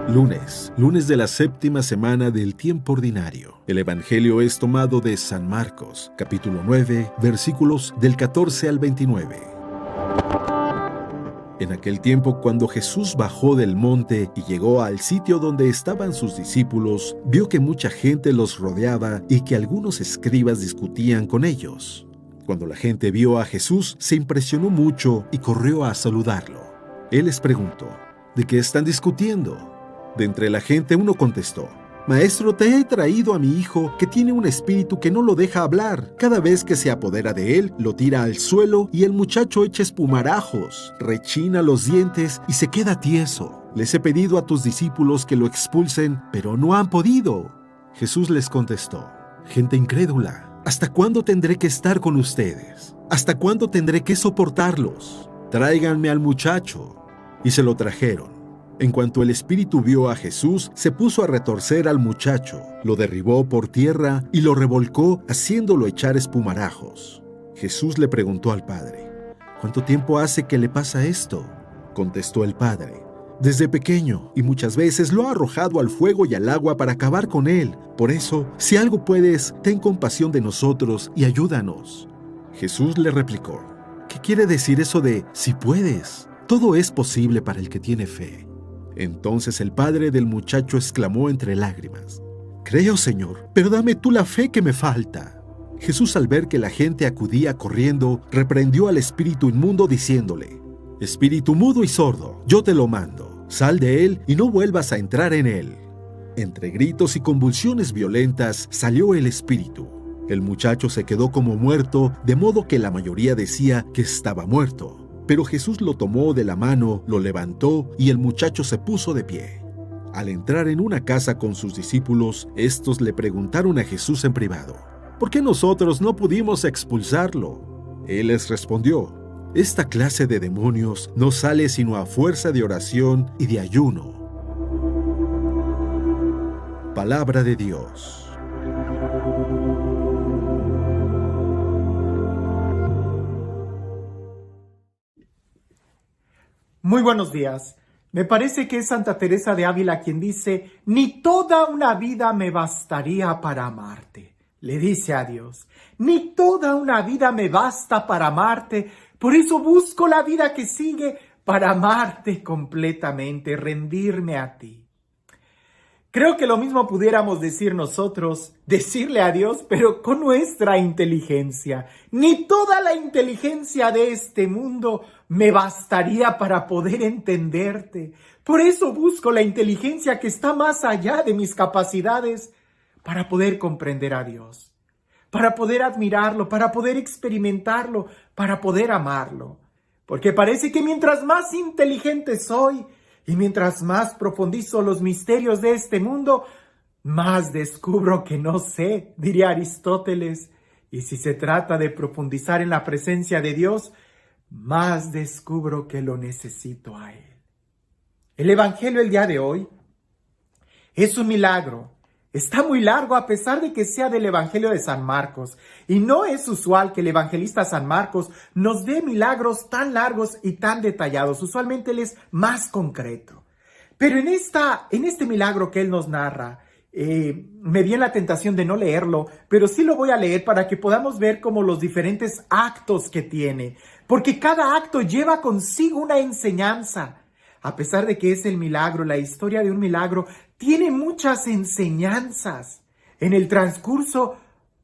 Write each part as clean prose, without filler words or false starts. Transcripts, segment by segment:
Lunes de la séptima semana del tiempo ordinario. El Evangelio es tomado de San Marcos, capítulo 9, versículos del 14 al 29. En aquel tiempo, cuando Jesús bajó del monte y llegó al sitio donde estaban sus discípulos, vio que mucha gente los rodeaba y que algunos escribas discutían con ellos. Cuando la gente vio a Jesús, se impresionó mucho y corrió a saludarlo. Él les preguntó: ¿de qué están discutiendo? De entre la gente uno contestó: Maestro, te he traído a mi hijo que tiene un espíritu que no lo deja hablar. Cada vez que se apodera de él, lo tira al suelo y el muchacho echa espumarajos, rechina los dientes y se queda tieso. Les he pedido a tus discípulos que lo expulsen, pero no han podido. Jesús les contestó: Gente incrédula, ¿hasta cuándo tendré que estar con ustedes? ¿Hasta cuándo tendré que soportarlos? Tráiganme al muchacho. Y se lo trajeron. En cuanto el espíritu vio a Jesús, se puso a retorcer al muchacho, lo derribó por tierra y lo revolcó, haciéndolo echar espumarajos. Jesús le preguntó al padre: ¿Cuánto tiempo hace que le pasa esto? Contestó el padre: Desde pequeño, y muchas veces lo ha arrojado al fuego y al agua para acabar con él. Por eso, si algo puedes, ten compasión de nosotros y ayúdanos. Jesús le replicó: ¿Qué quiere decir eso de si puedes? Todo es posible para el que tiene fe. Entonces el padre del muchacho exclamó entre lágrimas: Creo, Señor, pero dame tú la fe que me falta. Jesús, al ver que la gente acudía corriendo, reprendió al espíritu inmundo diciéndole: Espíritu mudo y sordo, yo te lo mando. Sal de él y no vuelvas a entrar en él. Entre gritos y convulsiones violentas salió el espíritu. El muchacho se quedó como muerto, de modo que la mayoría decía que estaba muerto. Pero Jesús lo tomó de la mano, lo levantó y el muchacho se puso de pie. Al entrar en una casa con sus discípulos, estos le preguntaron a Jesús en privado: ¿Por qué nosotros no pudimos expulsarlo? Él les respondió: Esta clase de demonios no sale sino a fuerza de oración y de ayuno. Palabra de Dios. Muy buenos días. Me parece que es Santa Teresa de Ávila quien dice: ni toda una vida me bastaría para amarte. Le dice a Dios: ni toda una vida me basta para amarte, por eso busco la vida que sigue para amarte completamente, rendirme a ti. Creo que lo mismo pudiéramos decir nosotros, decirle a Dios, pero con nuestra inteligencia. Ni toda la inteligencia de este mundo me bastaría para poder entenderte. Por eso busco la inteligencia que está más allá de mis capacidades para poder comprender a Dios, para poder admirarlo, para poder experimentarlo, para poder amarlo. Porque parece que mientras más inteligente soy, y mientras más profundizo los misterios de este mundo, más descubro que no sé, diría Aristóteles. Y si se trata de profundizar en la presencia de Dios, más descubro que lo necesito a Él. El Evangelio el día de hoy es un milagro. Está muy largo a pesar de que sea del Evangelio de San Marcos. Y no es usual que el evangelista San Marcos nos dé milagros tan largos y tan detallados. Usualmente él es más concreto. Pero en este milagro que él nos narra, me di en la tentación de no leerlo, pero sí lo voy a leer para que podamos ver como los diferentes actos que tiene. Porque cada acto lleva consigo una enseñanza. A pesar de que es el milagro, la historia de un milagro, tiene muchas enseñanzas en el transcurso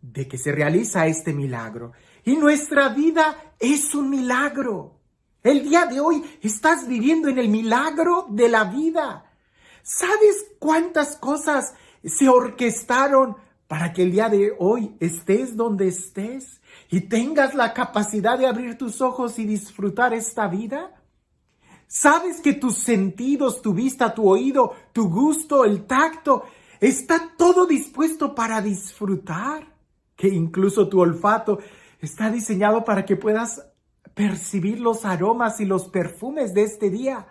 de que se realiza este milagro. Y nuestra vida es un milagro. El día de hoy estás viviendo en el milagro de la vida. ¿Sabes cuántas cosas se orquestaron para que el día de hoy estés donde estés y tengas la capacidad de abrir tus ojos y disfrutar esta vida? ¿Sabes que tus sentidos, tu vista, tu oído, tu gusto, el tacto, está todo dispuesto para disfrutar? Que incluso tu olfato está diseñado para que puedas percibir los aromas y los perfumes de este día.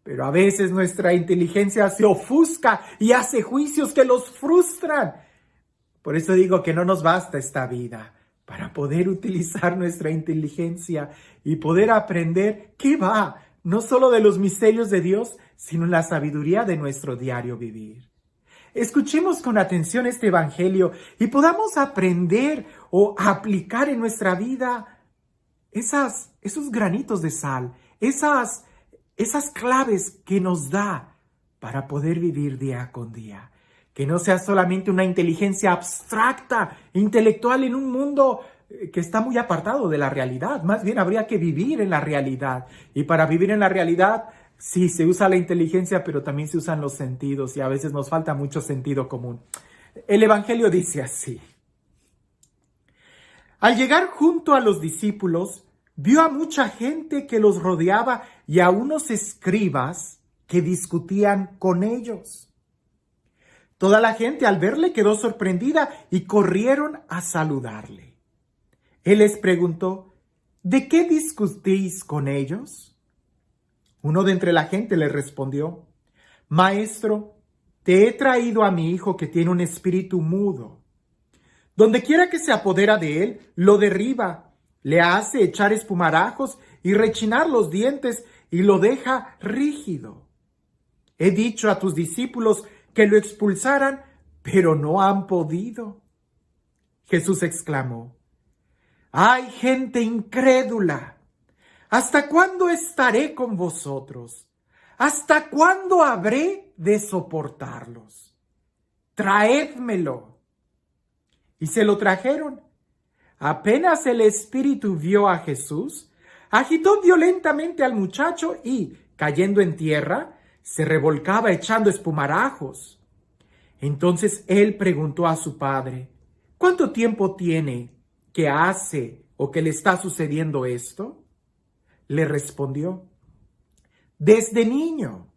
Pero a veces nuestra inteligencia se ofusca y hace juicios que los frustran. Por eso digo que no nos basta esta vida para poder utilizar nuestra inteligencia y poder aprender qué va. no solo de los misterios de Dios, sino en la sabiduría de nuestro diario vivir. Escuchemos con atención este evangelio y podamos aprender o aplicar en nuestra vida esos granitos de sal, esas claves que nos da para poder vivir día con día. Que no sea solamente una inteligencia abstracta, intelectual en un mundo que está muy apartado de la realidad. Más bien habría que vivir en la realidad. Y para vivir en la realidad, sí, se usa la inteligencia, pero también se usan los sentidos y a veces nos falta mucho sentido común. El evangelio dice así. Al llegar junto a los discípulos, vio a mucha gente que los rodeaba y a unos escribas que discutían con ellos. Toda la gente al verle quedó sorprendida y corrieron a saludarle. Él les preguntó, ¿de qué discutís con ellos? Uno de entre la gente le respondió, Maestro, te he traído a mi hijo que tiene un espíritu mudo. Donde quiera que se apodera de él, lo derriba, le hace echar espumarajos y rechinar los dientes y lo deja rígido. He dicho a tus discípulos que lo expulsaran, pero no han podido. Jesús exclamó, ¡ay, gente incrédula! ¿Hasta cuándo estaré con vosotros? ¿Hasta cuándo habré de soportarlos? Traédmelo. Y se lo trajeron. Apenas el espíritu vio a Jesús, agitó violentamente al muchacho y, cayendo en tierra, se revolcaba echando espumarajos. Entonces él preguntó a su padre, ¿cuánto tiempo tiene que hace o que le está sucediendo esto? Le respondió, desde niño,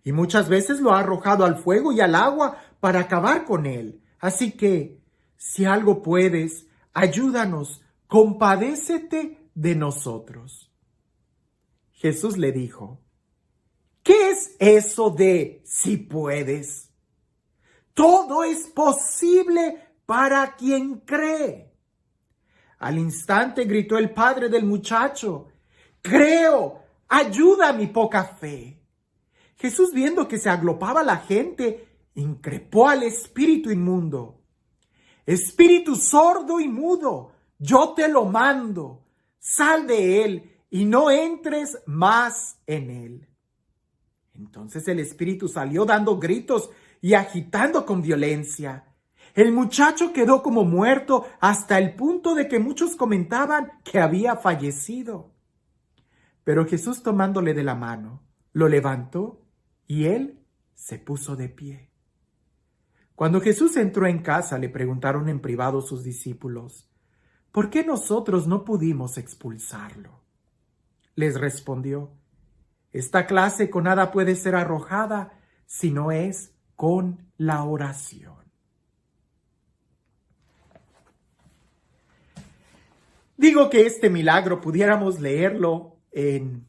y muchas veces lo ha arrojado al fuego y al agua para acabar con él. Así que, si algo puedes, ayúdanos, compadécete de nosotros. Jesús le dijo, ¿qué es eso de si puedes? Todo es posible para quien cree. Al instante gritó el padre del muchacho, creo, ayuda a mi poca fe. Jesús, viendo que se aglopaba la gente, increpó al espíritu inmundo. Espíritu sordo y mudo, yo te lo mando, sal de él y no entres más en él. Entonces el espíritu salió dando gritos y agitando con violencia. El muchacho quedó como muerto hasta el punto de que muchos comentaban que había fallecido. Pero Jesús, tomándole de la mano, lo levantó y él se puso de pie. Cuando Jesús entró en casa, le preguntaron en privado sus discípulos, ¿por qué nosotros no pudimos expulsarlo? Les respondió, esta clase con nada puede ser arrojada si no es con la oración. Digo que este milagro pudiéramos leerlo en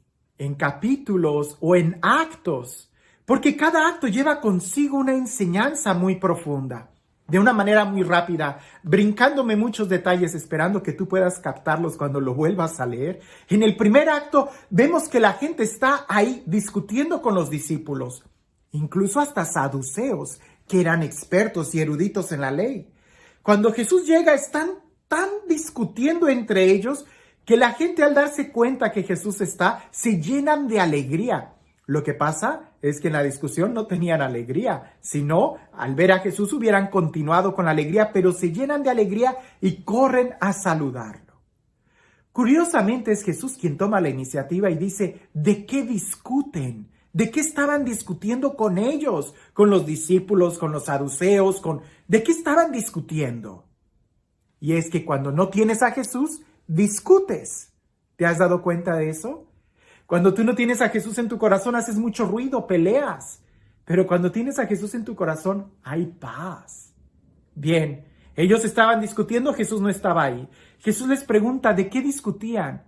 capítulos o en actos, porque cada acto lleva consigo una enseñanza muy profunda. De una manera muy rápida, brincándome muchos detalles, esperando que tú puedas captarlos cuando lo vuelvas a leer. En el primer acto vemos que la gente está ahí discutiendo con los discípulos, incluso hasta saduceos, que eran expertos y eruditos en la ley. Cuando Jesús llega, están tan discutiendo entre ellos que la gente, al darse cuenta que Jesús está, se llenan de alegría. Lo que pasa es que en la discusión no tenían alegría, sino al ver a Jesús hubieran continuado con la alegría, pero se llenan de alegría y corren a saludarlo. Curiosamente es Jesús quien toma la iniciativa y dice, ¿de qué discuten? ¿De qué estaban discutiendo con ellos? Con los discípulos, con los saduceos, ¿de qué estaban discutiendo? Y es que cuando no tienes a Jesús, discutes. ¿Te has dado cuenta de eso? Cuando tú no tienes a Jesús en tu corazón, haces mucho ruido, peleas. Pero cuando tienes a Jesús en tu corazón, hay paz. Bien, ellos estaban discutiendo, Jesús no estaba ahí. Jesús les pregunta, ¿de qué discutían?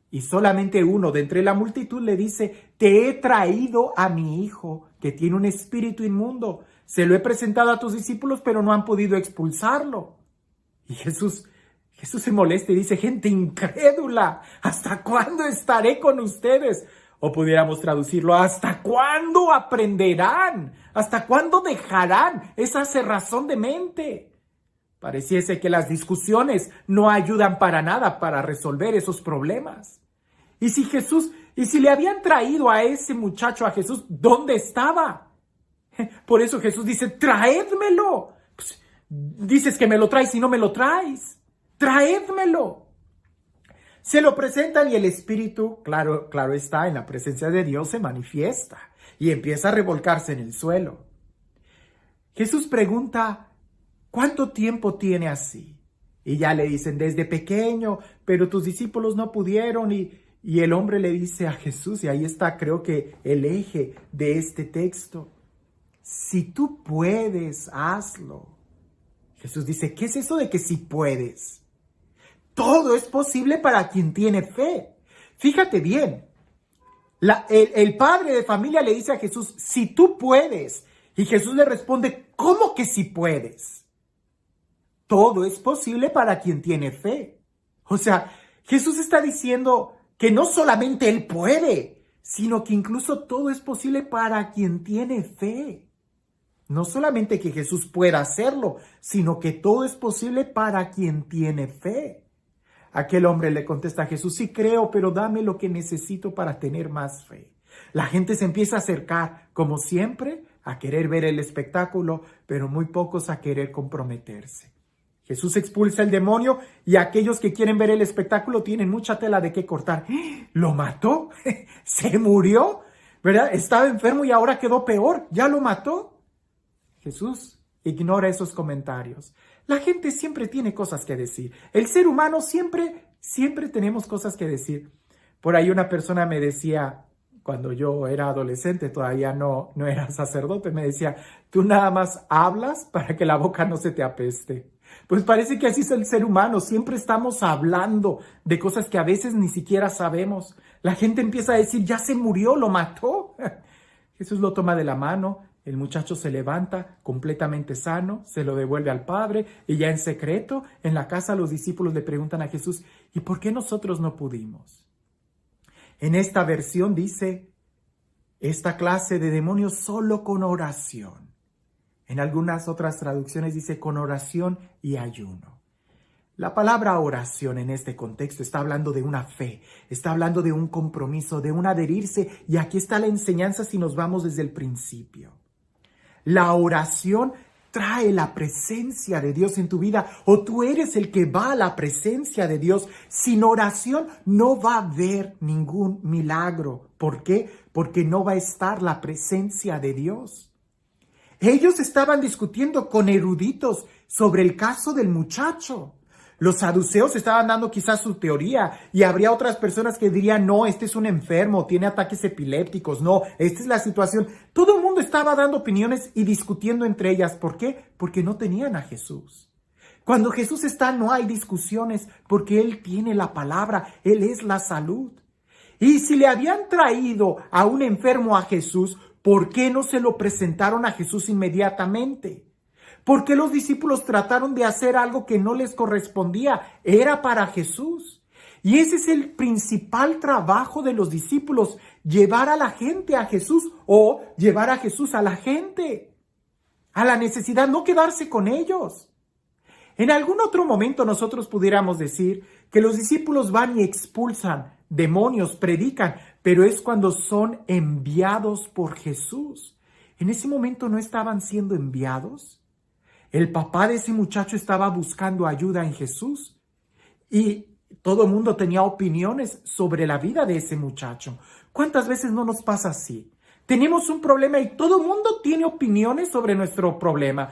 Y solamente uno de entre la multitud le dice, te he traído a mi hijo, que tiene un espíritu inmundo. Se lo he presentado a tus discípulos, pero no han podido expulsarlo. Y Jesús se molesta y dice, gente incrédula, ¿hasta cuándo estaré con ustedes? O pudiéramos traducirlo, ¿hasta cuándo aprenderán? ¿Hasta cuándo dejarán esa cerrazón de mente? Pareciese que las discusiones no ayudan para nada para resolver esos problemas. Y si le habían traído a ese muchacho a Jesús, ¿dónde estaba? Por eso Jesús dice, traédmelo. Pues, dices que me lo traes y no me lo traes. Traédmelo. Se lo presentan y el espíritu, claro está, en la presencia de Dios se manifiesta y empieza a revolcarse en el suelo. Jesús pregunta, ¿cuánto tiempo tiene así? Y ya le dicen, desde pequeño, pero tus discípulos no pudieron. Y el hombre le dice a Jesús, y ahí está creo que el eje de este texto, si tú puedes, hazlo. Jesús dice, ¿qué es eso de que si puedes? Todo es posible para quien tiene fe. Fíjate bien, el padre de familia le dice a Jesús, si tú puedes. Y Jesús le responde, ¿cómo que si puedes? Todo es posible para quien tiene fe. O sea, Jesús está diciendo que no solamente Él puede, sino que incluso todo es posible para quien tiene fe. No solamente que Jesús pueda hacerlo, sino que todo es posible para quien tiene fe. Aquel hombre le contesta a Jesús, sí creo, pero dame lo que necesito para tener más fe. La gente se empieza a acercar, como siempre, a querer ver el espectáculo, pero muy pocos a querer comprometerse. Jesús expulsa el demonio y aquellos que quieren ver el espectáculo tienen mucha tela de qué cortar. ¿Lo mató? ¿Se murió? ¿Verdad? Estaba enfermo y ahora quedó peor. ¿Ya lo mató? Jesús ignora esos comentarios. La gente siempre tiene cosas que decir. El ser humano siempre tenemos cosas que decir. Por ahí una persona me decía, cuando yo era adolescente, todavía no era sacerdote, me decía, tú nada más hablas para que la boca no se te apeste. Pues parece que así es el ser humano, siempre estamos hablando de cosas que a veces ni siquiera sabemos. La gente empieza a decir, ya se murió, lo mató. Jesús lo toma de la mano, el muchacho se levanta completamente sano, se lo devuelve al padre y ya en secreto, en la casa los discípulos le preguntan a Jesús, ¿y por qué nosotros no pudimos? En esta versión dice, esta clase de demonios solo con oración. En algunas otras traducciones dice con oración y ayuno. La palabra oración en este contexto está hablando de una fe, está hablando de un compromiso, de un adherirse, y aquí está la enseñanza si nos vamos desde el principio. La oración trae la presencia de Dios en tu vida, o tú eres el que va a la presencia de Dios. Sin oración no va a haber ningún milagro. ¿Por qué? Porque no va a estar la presencia de Dios. Ellos estaban discutiendo con eruditos sobre el caso del muchacho. Los saduceos estaban dando quizás su teoría y habría otras personas que dirían, no, este es un enfermo, tiene ataques epilépticos, no, esta es la situación. Todo el mundo estaba dando opiniones y discutiendo entre ellas. ¿Por qué? Porque no tenían a Jesús. Cuando Jesús está, no hay discusiones porque Él tiene la palabra, Él es la salud. Y si le habían traído a un enfermo a Jesús, ¿por qué no se lo presentaron a Jesús inmediatamente? ¿Por qué los discípulos trataron de hacer algo que no les correspondía? Era para Jesús. Y ese es el principal trabajo de los discípulos, llevar a la gente a Jesús o llevar a Jesús a la gente, a la necesidad, no quedarse con ellos. En algún otro momento nosotros pudiéramos decir que los discípulos van y expulsan demonios, predican, pero es cuando son enviados por Jesús. En ese momento no estaban siendo enviados. El papá de ese muchacho estaba buscando ayuda en Jesús y todo el mundo tenía opiniones sobre la vida de ese muchacho. ¿Cuántas veces no nos pasa así? Tenemos un problema y todo el mundo tiene opiniones sobre nuestro problema.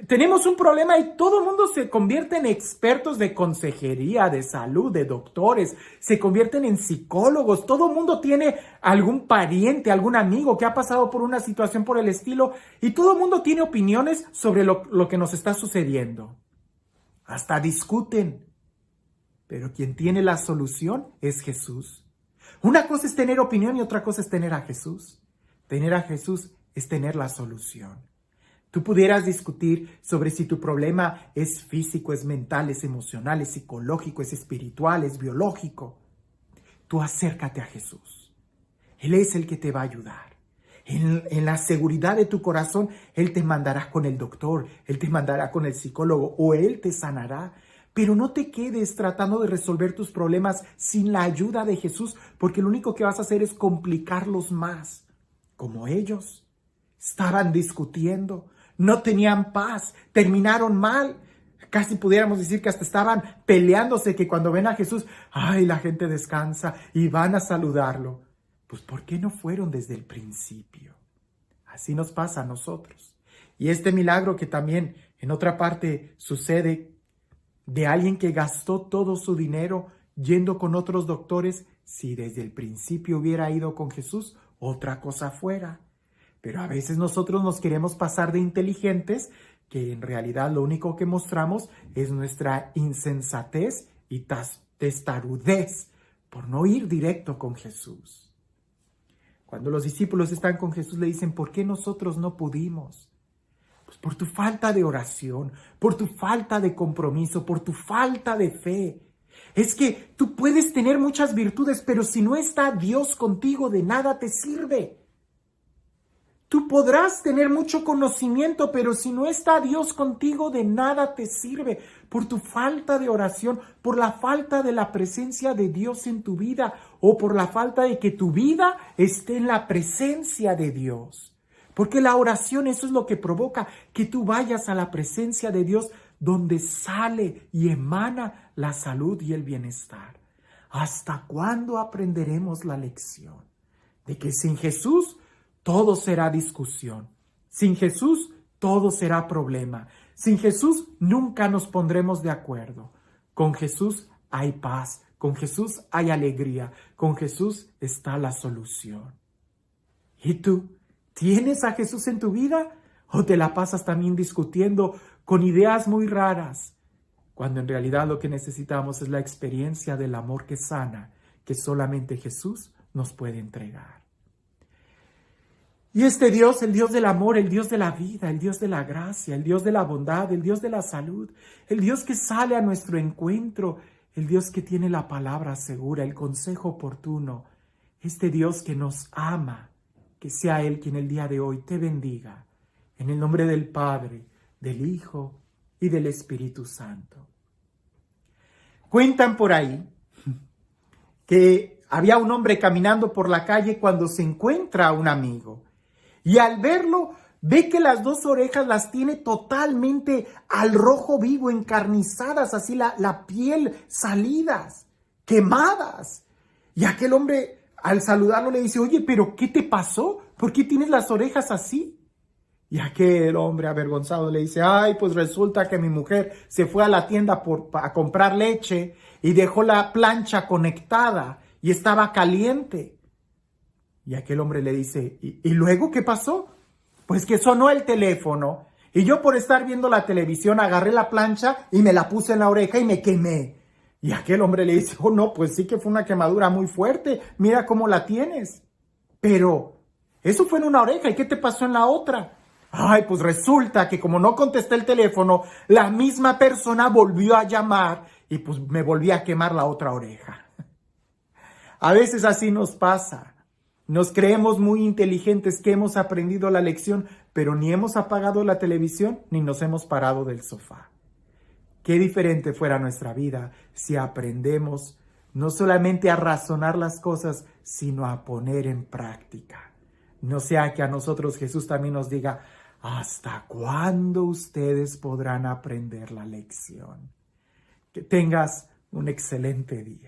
Tenemos un problema y todo el mundo se convierte en expertos de consejería, de salud, de doctores, se convierten en psicólogos. Todo el mundo tiene algún pariente, algún amigo que ha pasado por una situación por el estilo y todo el mundo tiene opiniones sobre lo que nos está sucediendo. Hasta discuten. Pero quien tiene la solución es Jesús. Una cosa es tener opinión y otra cosa es tener a Jesús. Tener a Jesús es tener la solución. Tú pudieras discutir sobre si tu problema es físico, es mental, es emocional, es psicológico, es espiritual, es biológico. Tú acércate a Jesús. Él es el que te va a ayudar. En la seguridad de tu corazón, Él te mandará con el doctor, Él te mandará con el psicólogo o Él te sanará. Pero no te quedes tratando de resolver tus problemas sin la ayuda de Jesús, porque lo único que vas a hacer es complicarlos más. Como ellos estaban discutiendo, no tenían paz, terminaron mal. Casi pudiéramos decir que hasta estaban peleándose, que cuando ven a Jesús, ¡ay, la gente descansa y van a saludarlo! Pues ¿por qué no fueron desde el principio? Así nos pasa a nosotros. Y este milagro que también en otra parte sucede de alguien que gastó todo su dinero yendo con otros doctores, si desde el principio hubiera ido con Jesús, otra cosa fuera. Pero a veces nosotros nos queremos pasar de inteligentes, que en realidad lo único que mostramos es nuestra insensatez y testarudez por no ir directo con Jesús. Cuando los discípulos están con Jesús le dicen, ¿por qué nosotros no pudimos? Pues por tu falta de oración, por tu falta de compromiso, por tu falta de fe. Es que tú puedes tener muchas virtudes, pero si no está Dios contigo, de nada te sirve. Tú podrás tener mucho conocimiento, pero si no está Dios contigo, de nada te sirve. Por tu falta de oración, por la falta de la presencia de Dios en tu vida, o por la falta de que tu vida esté en la presencia de Dios. Porque la oración, eso es lo que provoca que tú vayas a la presencia de Dios, donde sale y emana la salud y el bienestar. ¿Hasta cuándo aprenderemos la lección de que sin Jesús todo será discusión? Sin Jesús todo será problema. Sin Jesús nunca nos pondremos de acuerdo. Con Jesús hay paz, con Jesús hay alegría, con Jesús está la solución. ¿Y tú? ¿Tienes a Jesús en tu vida o te la pasas también discutiendo con ideas muy raras? Cuando en realidad lo que necesitamos es la experiencia del amor que sana, que solamente Jesús nos puede entregar. Y este Dios, el Dios del amor, el Dios de la vida, el Dios de la gracia, el Dios de la bondad, el Dios de la salud, el Dios que sale a nuestro encuentro, el Dios que tiene la palabra segura, el consejo oportuno, este Dios que nos ama, que sea Él quien el día de hoy te bendiga, en el nombre del Padre, del Hijo y del Espíritu Santo. Cuentan por ahí que había un hombre caminando por la calle cuando se encuentra a un amigo. Y al verlo, ve que las dos orejas las tiene totalmente al rojo vivo, encarnizadas, así la piel salidas, quemadas. Y aquel hombre, al saludarlo, le dice, oye, ¿pero qué te pasó? ¿Por qué tienes las orejas así? Y aquel hombre avergonzado le dice, ay, pues resulta que mi mujer se fue a la tienda a comprar leche y dejó la plancha conectada y estaba caliente. Y aquel hombre le dice, ¿y luego qué pasó? Pues que sonó el teléfono y yo por estar viendo la televisión agarré la plancha y me la puse en la oreja y me quemé. Y aquel hombre le dice, oh no, pues sí que fue una quemadura muy fuerte, mira cómo la tienes. Pero eso fue en una oreja, ¿y qué te pasó en la otra? Ay, pues resulta que como no contesté el teléfono, la misma persona volvió a llamar y pues me volví a quemar la otra oreja. A veces así nos pasa. Nos creemos muy inteligentes, que hemos aprendido la lección, pero ni hemos apagado la televisión ni nos hemos parado del sofá. Qué diferente fuera nuestra vida si aprendemos no solamente a razonar las cosas, sino a poner en práctica. No sea que a nosotros Jesús también nos diga, ¿hasta cuándo ustedes podrán aprender la lección? Que tengas un excelente día.